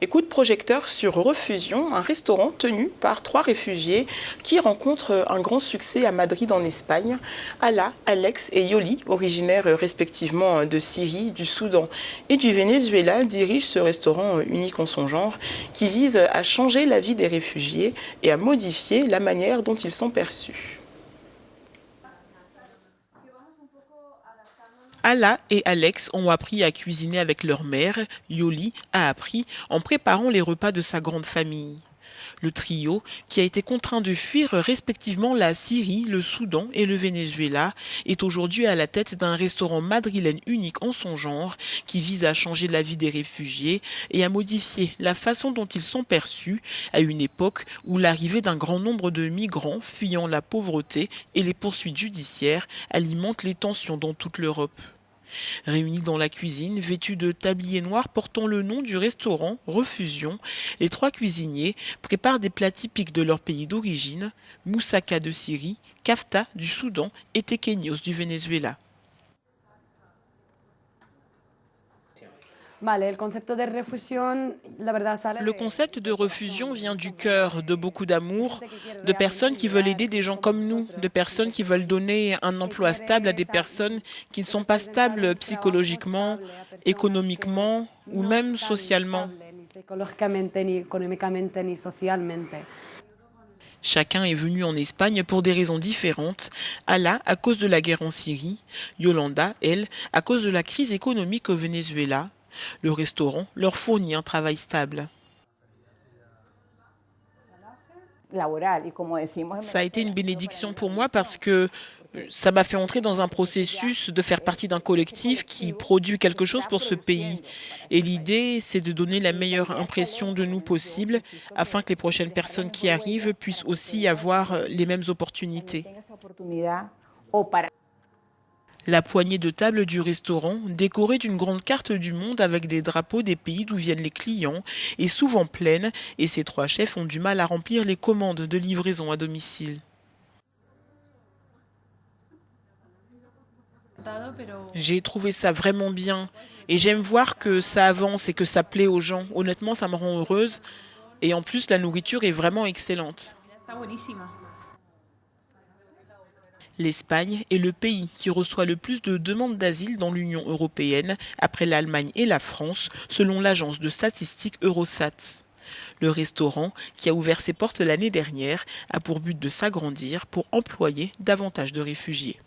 Et coup de projecteur sur Refusion, un restaurant tenu par 3 réfugiés qui rencontrent un grand succès à Madrid en Espagne. Ala, Alex et Yoli, originaires respectivement de Syrie, du Soudan et du Venezuela, dirigent ce restaurant unique en son genre qui vise à changer la vie des réfugiés et à modifier la manière dont ils sont perçus. Ala et Alex ont appris à cuisiner avec leur mère. Yoli a appris en préparant les repas de sa grande famille. Le trio, qui a été contraint de fuir respectivement la Syrie, le Soudan et le Venezuela, est aujourd'hui à la tête d'un restaurant madrilène unique en son genre qui vise à changer la vie des réfugiés et à modifier la façon dont ils sont perçus à une époque où l'arrivée d'un grand nombre de migrants fuyant la pauvreté et les poursuites judiciaires alimente les tensions dans toute l'Europe. Réunis dans la cuisine, vêtus de tabliers noirs portant le nom du restaurant Refusion, les 3 cuisiniers préparent des plats typiques de leur pays d'origine, moussaka de Syrie, kafta du Soudan et tequeños du Venezuela. Le concept de refusion vient du cœur, de beaucoup d'amour, de personnes qui veulent aider des gens comme nous, de personnes qui veulent donner un emploi stable à des personnes qui ne sont pas stables psychologiquement, économiquement ou même socialement. Chacun est venu en Espagne pour des raisons différentes. Ala à cause de la guerre en Syrie, Yolanda, elle, à cause de la crise économique au Venezuela. Le restaurant leur fournit un travail stable. Ça a été une bénédiction pour moi parce que ça m'a fait entrer dans un processus de faire partie d'un collectif qui produit quelque chose pour ce pays. Et l'idée, c'est de donner la meilleure impression de nous possible afin que les prochaines personnes qui arrivent puissent aussi avoir les mêmes opportunités. La poignée de table du restaurant, décorée d'une grande carte du monde avec des drapeaux des pays d'où viennent les clients, est souvent pleine et ces 3 chefs ont du mal à remplir les commandes de livraison à domicile. J'ai trouvé ça vraiment bien et j'aime voir que ça avance et que ça plaît aux gens. Honnêtement, ça me rend heureuse et en plus, la nourriture est vraiment excellente. L'Espagne est le pays qui reçoit le plus de demandes d'asile dans l'Union européenne, après l'Allemagne et la France, selon l'agence de statistiques Eurostat. Le restaurant, qui a ouvert ses portes l'année dernière, a pour but de s'agrandir pour employer davantage de réfugiés.